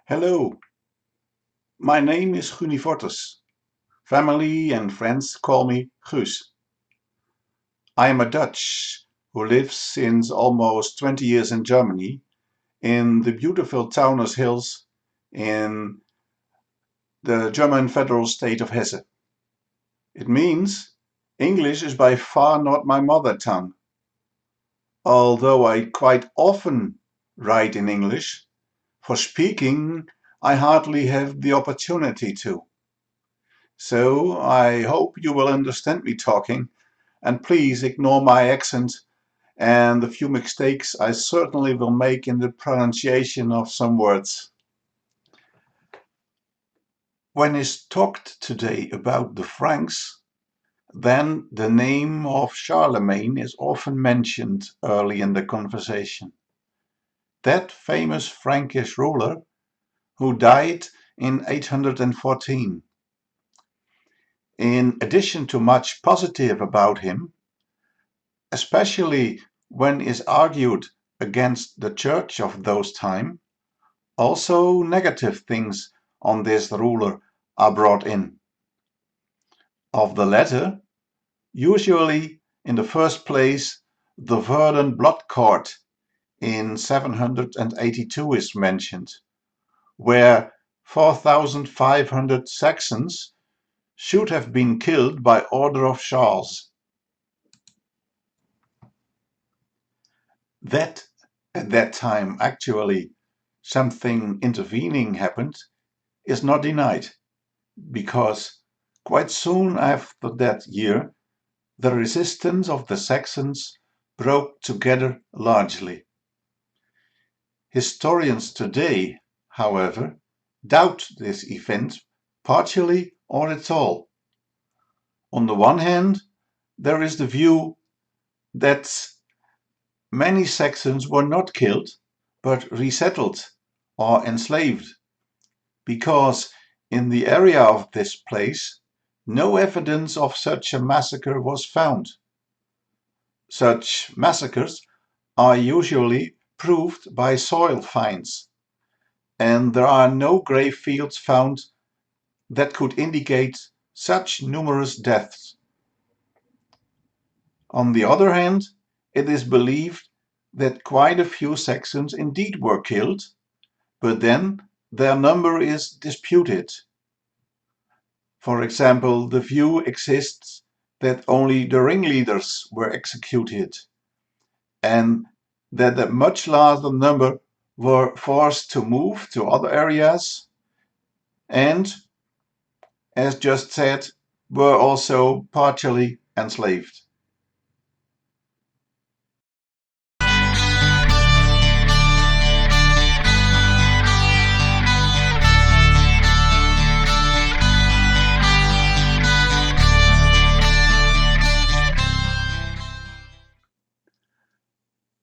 Hello, my name is Guni Fortes. Family and friends call me Guus. I am a Dutch who lives since almost 20 years in Germany, in the beautiful Taunus Hills in the German federal state of Hesse. It means English is by far not my mother tongue. Although I quite often write in English, for speaking I hardly have the opportunity to. So I hope you will understand me talking, and please ignore my accent and the few mistakes I certainly will make in the pronunciation of some words. When is talked today about the Franks, then the name of Charlemagne is often mentioned early in the conversation. That famous Frankish ruler who died in 814. In addition to much positive about him, especially when is argued against the church of those time, also negative things on this ruler are brought in. Of the latter, usually in the first place the Verden blood court in 782 is mentioned, where 4,500 Saxons should have been killed by order of Charles. That at that time actually something intervening happened is not denied, because quite soon after that year the resistance of the Saxons broke together largely. Historians today, however, doubt this event partially or at all. On the one hand, there is the view that many Saxons were not killed, but resettled or enslaved, because in the area of this place no evidence of such a massacre was found. Such massacres are usually proved by soil finds, and there are no grave fields found that could indicate such numerous deaths. On the other hand, it is believed that quite a few Saxons indeed were killed, but then their number is disputed. For example, the view exists that only the ringleaders were executed, and that a much larger number were forced to move to other areas and, as just said, were also partially enslaved.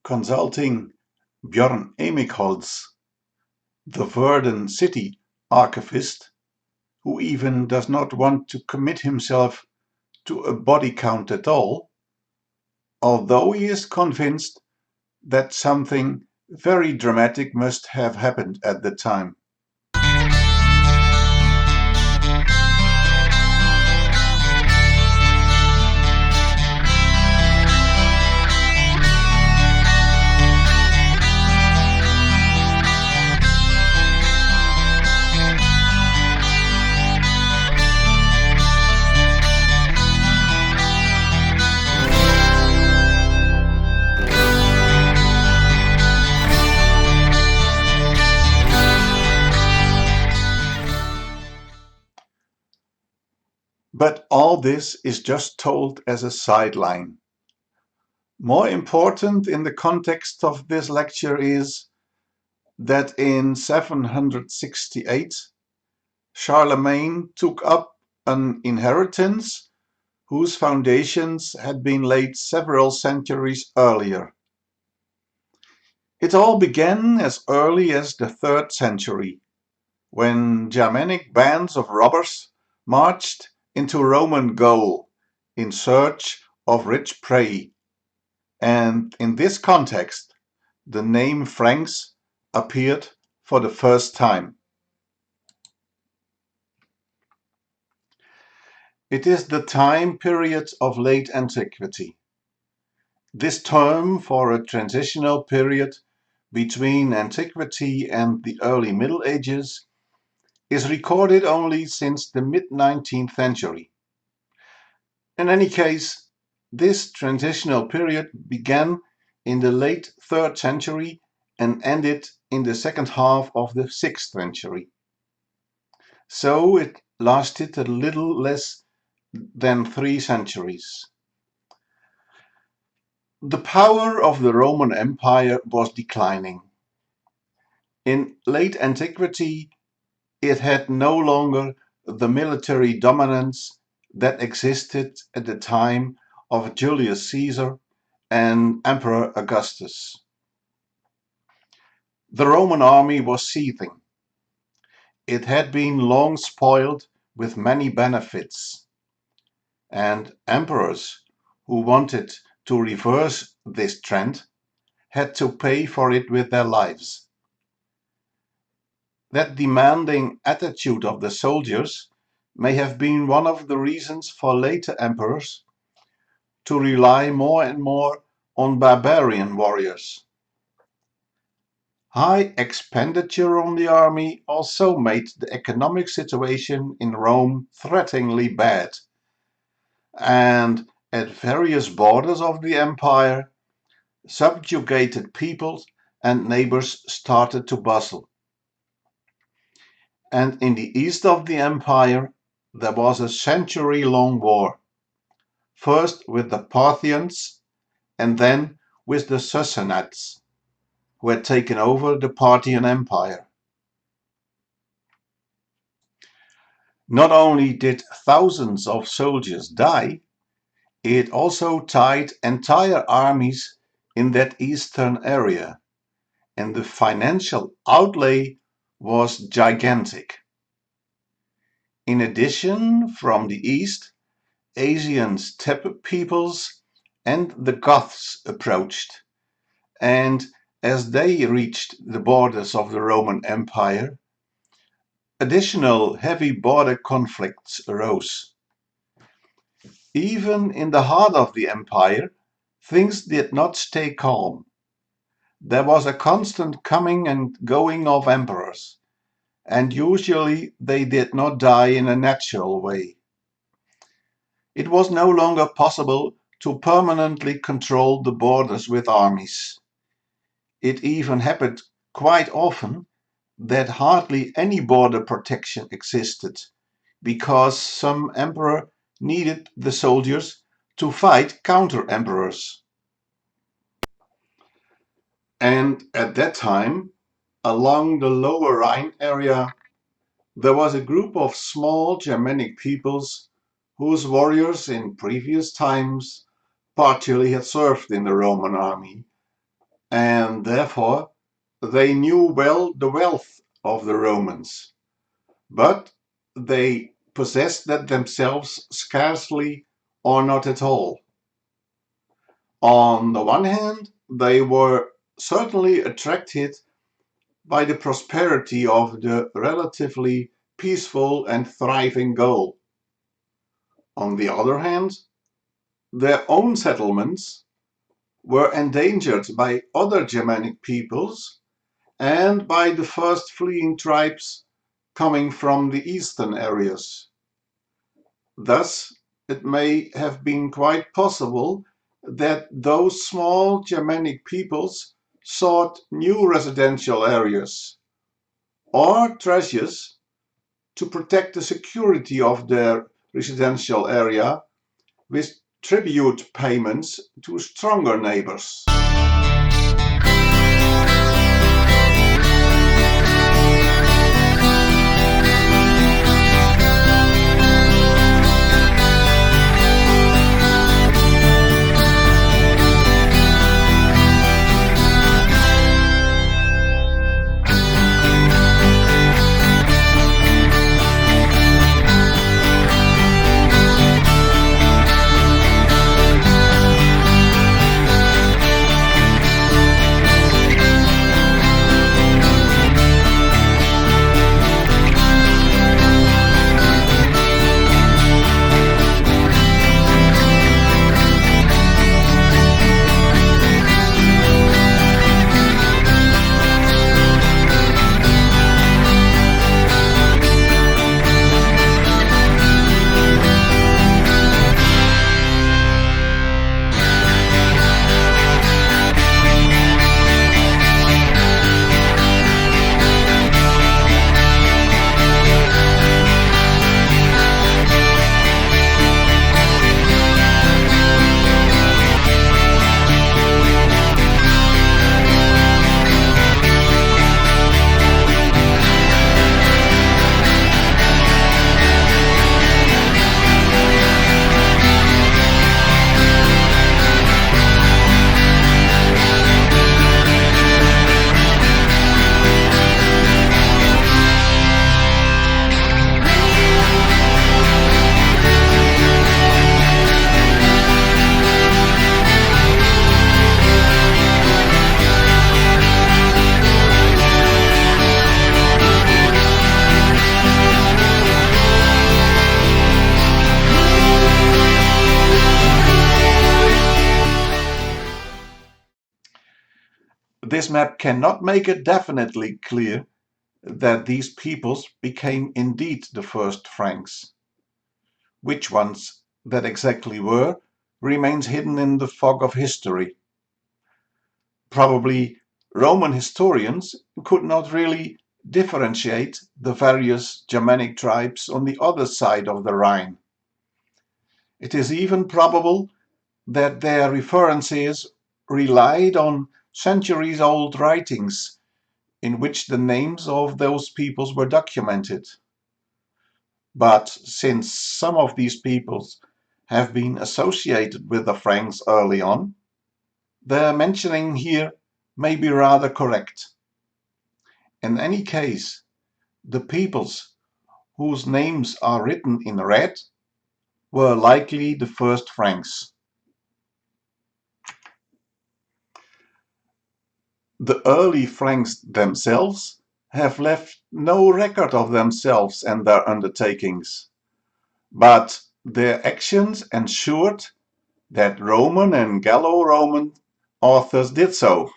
Consulting Björn Emigholz, the Verden city archivist, who even does not want to commit himself to a body count at all, although he is convinced that something very dramatic must have happened at the time. But all this is just told as a sideline. More important in the context of this lecture is that in 768 Charlemagne took up an inheritance whose foundations had been laid several centuries earlier. It all began as early as the 3rd century, when Germanic bands of robbers marched into Roman Gaul in search of rich prey, and in this context the name Franks appeared for the first time. It is the time period of late antiquity. This term for a transitional period between antiquity and the early Middle Ages is recorded only since the mid-19th century. In any case, this transitional period began in the late 3rd century and ended in the second half of the 6th century. So it lasted a little less than 3 centuries. The power of the Roman Empire was declining. In late antiquity, it had no longer the military dominance that existed at the time of Julius Caesar and Emperor Augustus. The Roman army was seething. It had been long spoiled with many benefits, and emperors who wanted to reverse this trend had to pay for it with their lives. That demanding attitude of the soldiers may have been one of the reasons for later emperors to rely more and more on barbarian warriors. High expenditure on the army also made the economic situation in Rome threateningly bad, and at various borders of the empire, subjugated peoples and neighbors started to bustle. And in the east of the empire there was a century-long war, first with the Parthians and then with the Sassanids, who had taken over the Parthian Empire. Not only did thousands of soldiers die, it also tied entire armies in that eastern area, and the financial outlay was gigantic. In addition, from the east, Asian steppe peoples and the Goths approached, and as they reached the borders of the Roman Empire, additional heavy border conflicts arose. Even in the heart of the empire, things did not stay calm. There was a constant coming and going of emperors, and usually they did not die in a natural way. It was no longer possible to permanently control the borders with armies. It even happened quite often that hardly any border protection existed, because some emperor needed the soldiers to fight counter-emperors. And at that time, along the Lower Rhine area, there was a group of small Germanic peoples whose warriors in previous times partially had served in the Roman army, and therefore they knew well the wealth of the Romans, but they possessed that themselves scarcely or not at all. On the one hand, they were certainly attracted by the prosperity of the relatively peaceful and thriving Gaul. On the other hand, their own settlements were endangered by other Germanic peoples and by the first fleeing tribes coming from the eastern areas. Thus, it may have been quite possible that those small Germanic peoples sought new residential areas or treasures to protect the security of their residential area with tribute payments to stronger neighbors. This map cannot make it definitely clear that these peoples became indeed the first Franks. Which ones that exactly were remains hidden in the fog of history. Probably Roman historians could not really differentiate the various Germanic tribes on the other side of the Rhine. It is even probable that their references relied on centuries-old writings in which the names of those peoples were documented. But since some of these peoples have been associated with the Franks early on, their mentioning here may be rather correct. In any case, the peoples whose names are written in red were likely the first Franks. The early Franks themselves have left no record of themselves and their undertakings, but their actions ensured that Roman and Gallo-Roman authors did so.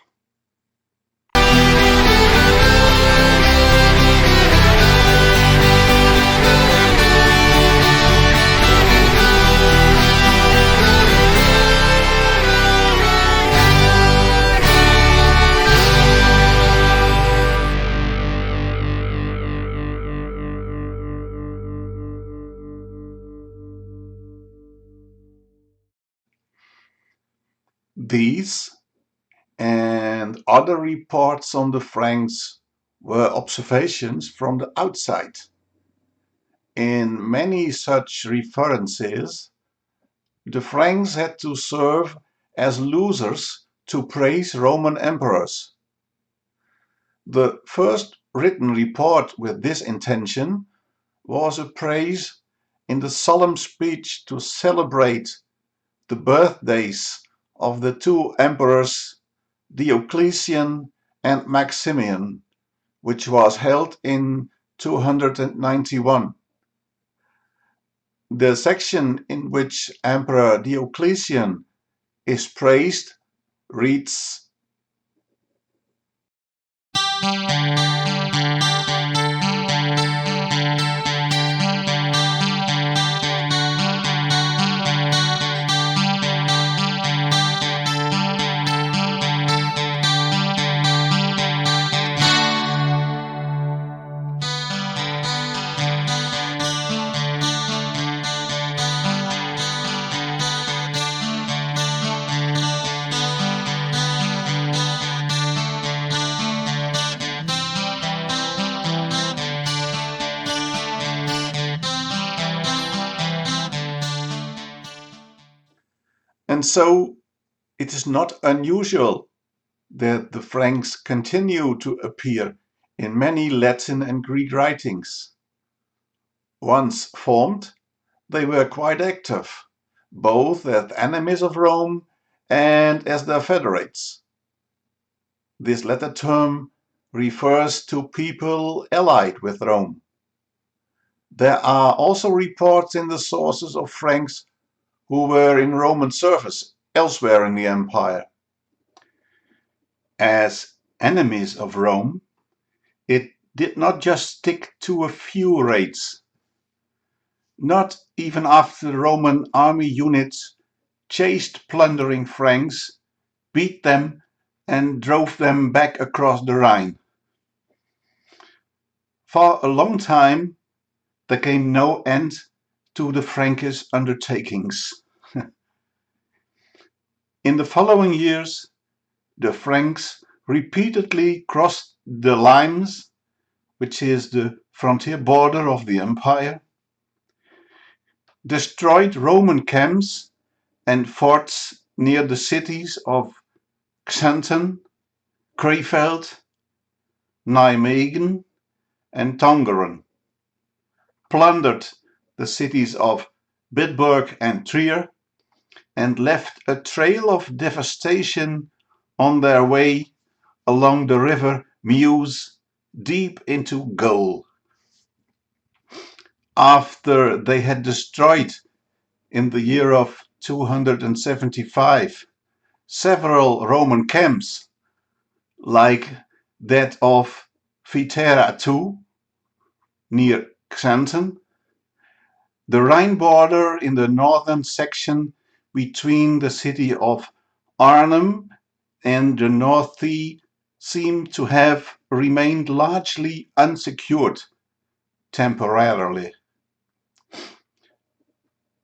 These and other reports on the Franks were observations from the outside. In many such references, the Franks had to serve as losers to praise Roman emperors. The first written report with this intention was a praise in the solemn speech to celebrate the birthdays of the two emperors Diocletian and Maximian, which was held in 291. The section in which Emperor Diocletian is praised reads, and so it is not unusual that the Franks continue to appear in many Latin and Greek writings. Once formed, they were quite active, both as enemies of Rome and as their federates. This latter term refers to people allied with Rome. There are also reports in the sources of Franks who were in Roman service elsewhere in the empire. As enemies of Rome, it did not just stick to a few raids. Not even after the Roman army units chased plundering Franks, beat them and drove them back across the Rhine. For a long time there came no end to the Frankish undertakings. In the following years, the Franks repeatedly crossed the Limes, which is the frontier border of the empire, destroyed Roman camps and forts near the cities of Xanten, Krefeld, Nijmegen, and Tongeren, plundered the cities of Bitburg and Trier, and left a trail of devastation on their way along the river Meuse deep into Gaul. After they had destroyed in the year of 275 several Roman camps, like that of Viterra II, near Xanten, the Rhine border in the northern section between the city of Arnhem and the North Sea seem to have remained largely unsecured temporarily.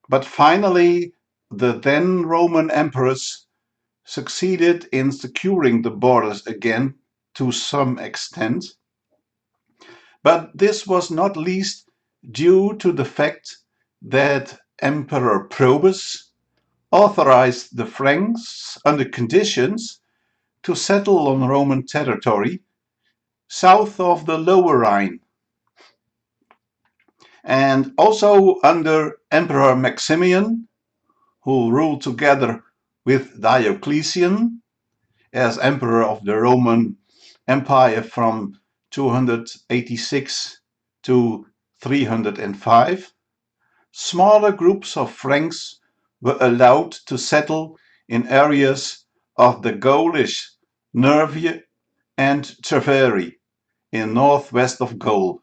But finally, the then Roman emperors succeeded in securing the borders again to some extent, but this was not least due to the fact that Emperor Probus authorized the Franks under conditions to settle on Roman territory south of the Lower Rhine. And also under Emperor Maximian, who ruled together with Diocletian as emperor of the Roman Empire from 286 to 305, smaller groups of Franks were allowed to settle in areas of the Gaulish Nervii and Treveri in northwest of Gaul.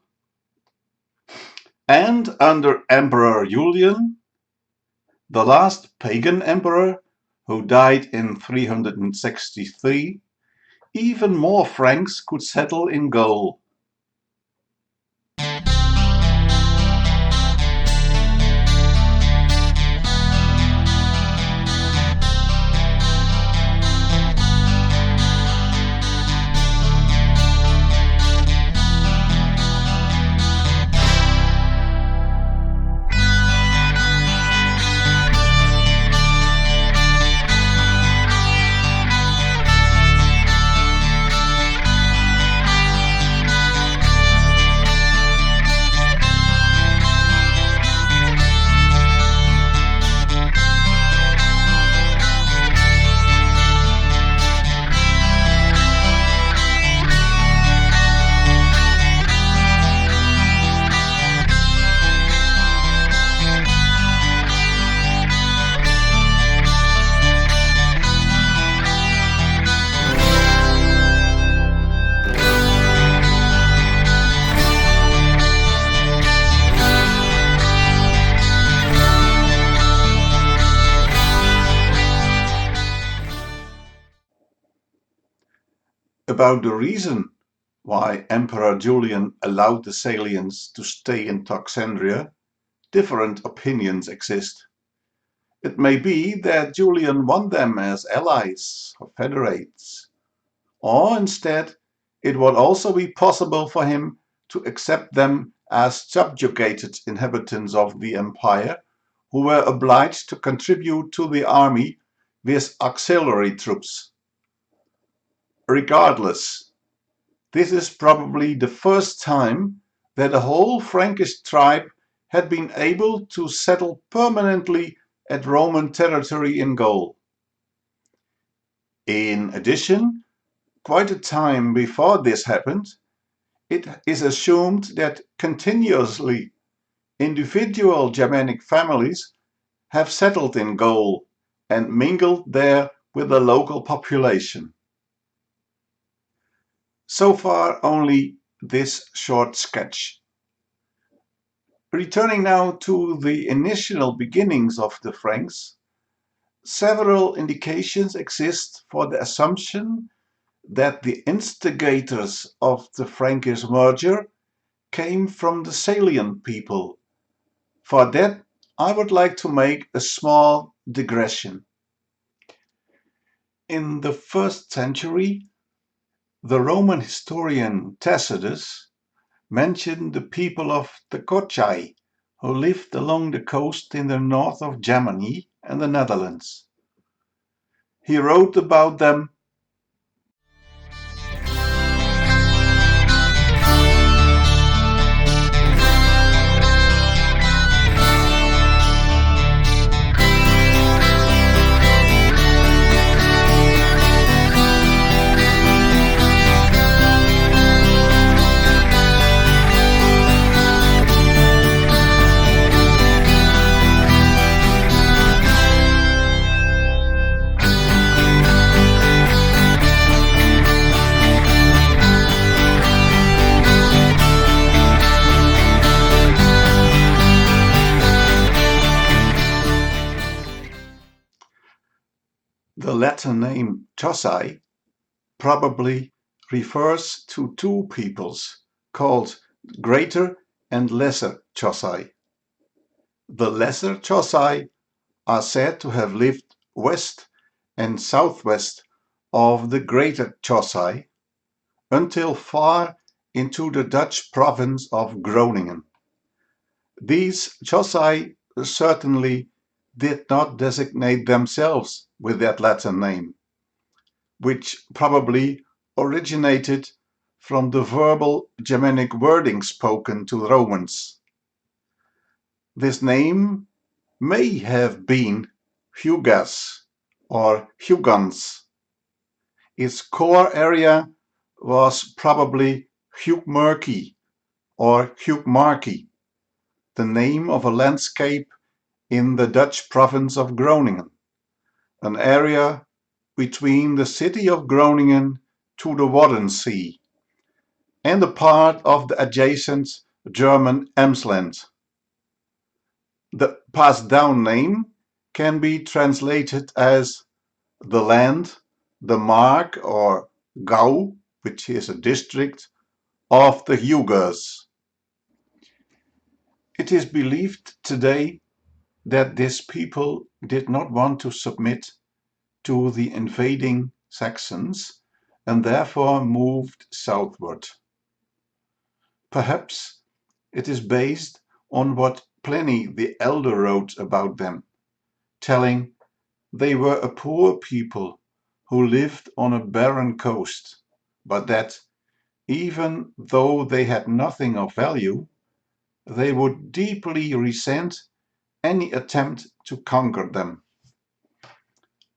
And under Emperor Julian, the last pagan emperor, who died in 363, even more Franks could settle in Gaul. About the reason why Emperor Julian allowed the Salians to stay in Toxandria, different opinions exist. It may be that Julian won them as allies or federates, or instead it would also be possible for him to accept them as subjugated inhabitants of the empire who were obliged to contribute to the army with auxiliary troops. Regardless, this is probably the first time that a whole Frankish tribe had been able to settle permanently at Roman territory in Gaul. In addition, quite a time before this happened, it is assumed that continuously individual Germanic families have settled in Gaul and mingled there with the local population. So far only this short sketch. Returning now to the initial beginnings of the Franks, several indications exist for the assumption that the instigators of the Frankish merger came from the Salian people. For that, I would like to make a small digression. In the 1st century, the Roman historian Tacitus mentioned the people of the Kotchai, who lived along the coast in the north of Germany and the Netherlands. He wrote about them Latin name Chosai probably refers to two peoples called Greater and Lesser Chosai. The Lesser Chosai are said to have lived west and southwest of the Greater Chosai until far into the Dutch province of Groningen. These Chosai certainly did not designate themselves with that Latin name, which probably originated from the verbal Germanic wording spoken to Romans. This name may have been Hugas or Hugans. Its core area was probably Hugmerki or Hugmarki, the name of a landscape in the Dutch province of Groningen, an area between the city of Groningen to the Wadden Sea and a part of the adjacent German Emsland. The passed down name can be translated as the land, the mark or gau, which is a district, of the Hugers. It is believed today that this people did not want to submit to the invading Saxons and therefore moved southward. Perhaps it is based on what Pliny the Elder wrote about them, telling they were a poor people who lived on a barren coast, but that, even though they had nothing of value, they would deeply resent any attempt to conquer them.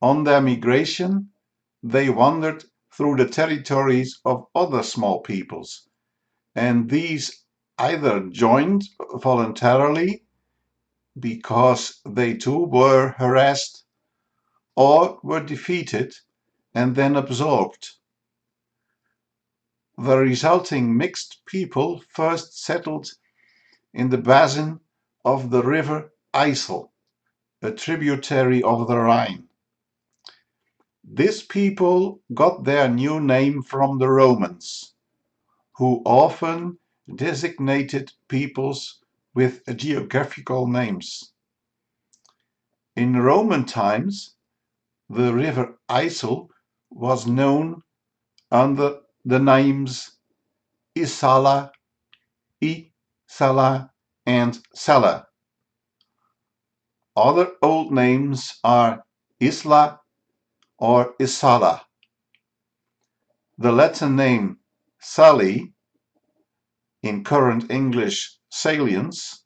On their migration, they wandered through the territories of other small peoples, and these either joined voluntarily because they too were harassed, or were defeated and then absorbed. The resulting mixed people first settled in the basin of the river IJssel, a tributary of the Rhine. This people got their new name from the Romans, who often designated peoples with geographical names. In Roman times, the river IJssel was known under the names Isala, Sala, and Sala. Other old names are Isla or Isala. The Latin name Sali, in current English Salients,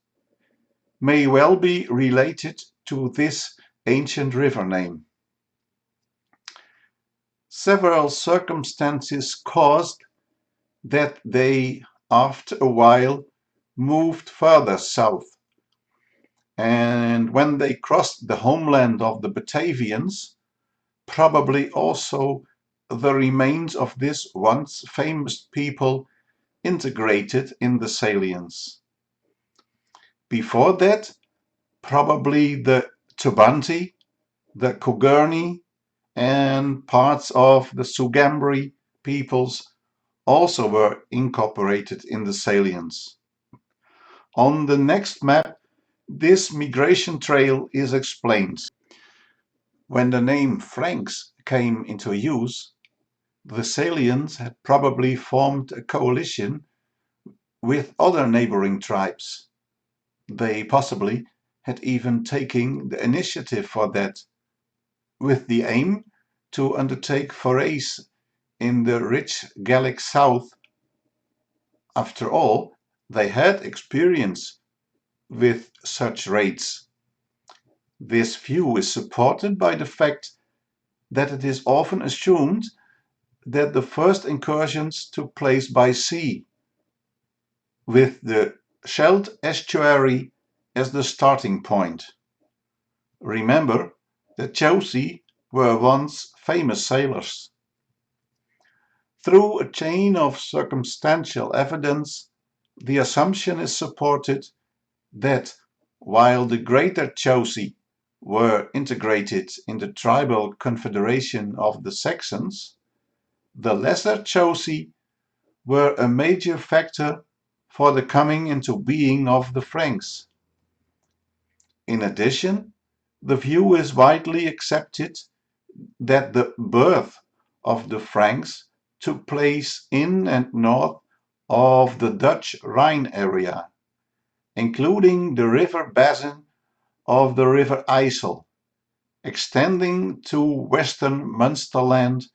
may well be related to this ancient river name. Several circumstances caused that they, after a while, moved further south, and when they crossed the homeland of the Batavians, probably also the remains of this once famous people integrated in the Salients. Before that, probably the Tubanti, the Kugurni, and parts of the Sugambri peoples also were incorporated in the Salients. On the next map, this migration trail is explained. When the name Franks came into use, the Salients had probably formed a coalition with other neighboring tribes. They possibly had even taken the initiative for that, with the aim to undertake forays in the rich Gallic south. After all, they had experience with such raids. This view is supported by the fact that it is often assumed that the first incursions took place by sea, with the Scheldt estuary as the starting point. Remember that Chauci were once famous sailors. Through a chain of circumstantial evidence, the assumption is supported that while the Greater Chauci were integrated in the tribal confederation of the Saxons, the Lesser Chauci were a major factor for the coming into being of the Franks. In addition, the view is widely accepted that the birth of the Franks took place in and north of the Dutch Rhine area, including the river basin of the River IJssel, extending to western Munsterland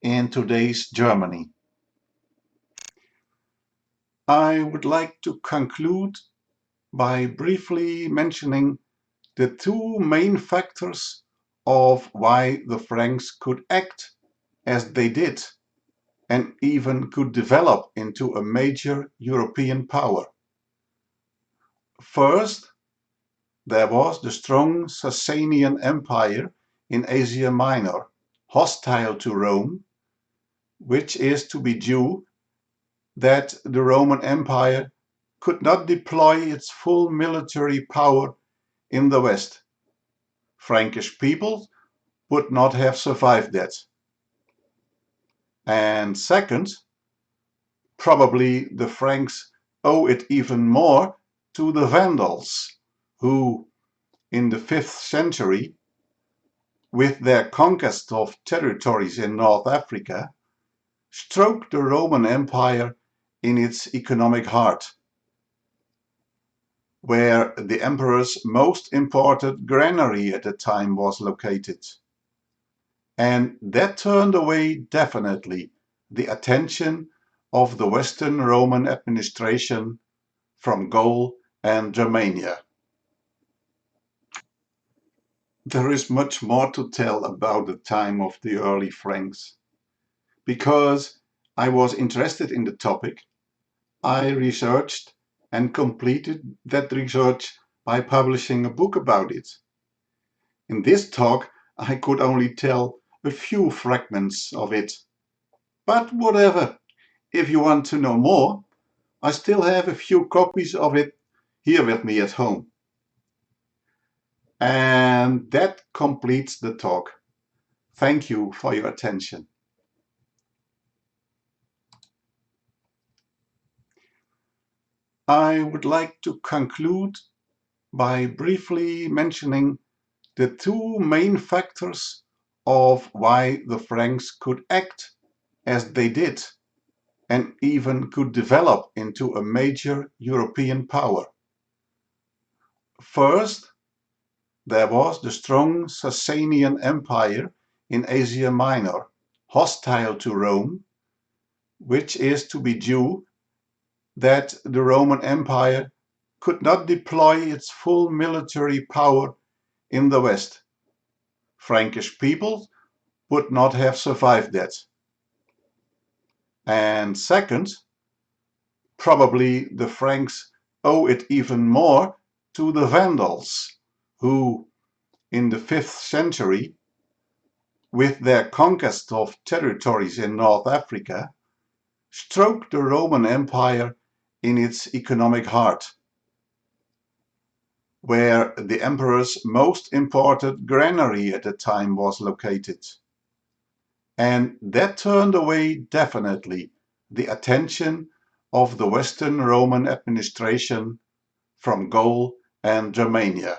in today's Germany. I would like to conclude by briefly mentioning the two main factors of why the Franks could act as they did and even could develop into a major European power. First, there was the strong Sasanian Empire in Asia Minor, hostile to Rome, which is to be due that the Roman Empire could not deploy its full military power in the West. Frankish people would not have survived that. And second, probably the Franks owe it even more to the Vandals, who, in the 5th century, with their conquest of territories in North Africa, stroked the Roman Empire in its economic heart, where the emperor's most important granary at the time was located. And that turned away definitely the attention of the Western Roman administration from Gaul and Germania. There is much more to tell about the time of the early Franks. Because I was interested in the topic, I researched and completed that research by publishing a book about it. In this talk, I could only tell a few fragments of it. But whatever, if you want to know more, I still have a few copies of it here with me at home. And that completes the talk. Thank you for your attention. I would like to conclude by briefly mentioning the two main factors of why the Franks could act as they did and even could develop into a major European power. First, there was the strong Sasanian Empire in Asia Minor, hostile to Rome, which is to be due that the Roman Empire could not deploy its full military power in the West. Frankish people would not have survived that. And second, probably the Franks owe it even more to the Vandals, who, in the 5th century, with their conquest of territories in North Africa, stroked the Roman Empire in its economic heart, where the emperor's most important granary at the time was located. And that turned away definitely the attention of the Western Roman administration from Gaul and Germania.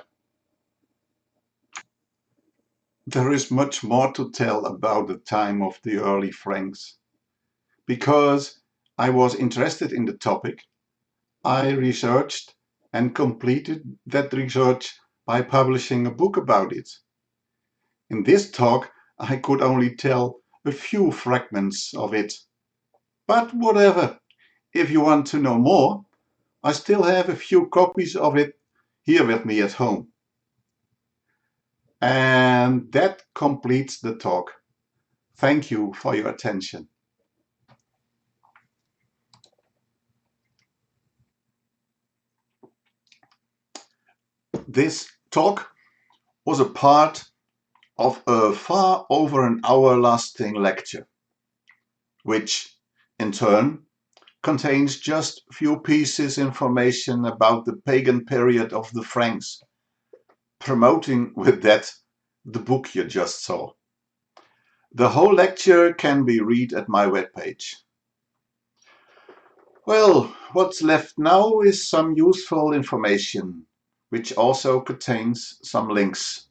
There is much more to tell about the time of the early Franks. Because I was interested in the topic, I researched and completed that research by publishing a book about it. In this talk, I could only tell a few fragments of it. But whatever, if you want to know more, I still have a few copies of it here with me at home. And that completes the talk. Thank you for your attention. This talk was a part of a far over an hour lasting lecture, which in turn contains just few pieces information about the pagan period of the Franks, promoting with that the book you just saw. The whole lecture can be read at my webpage. Well, what's left now is some useful information, which also contains some links.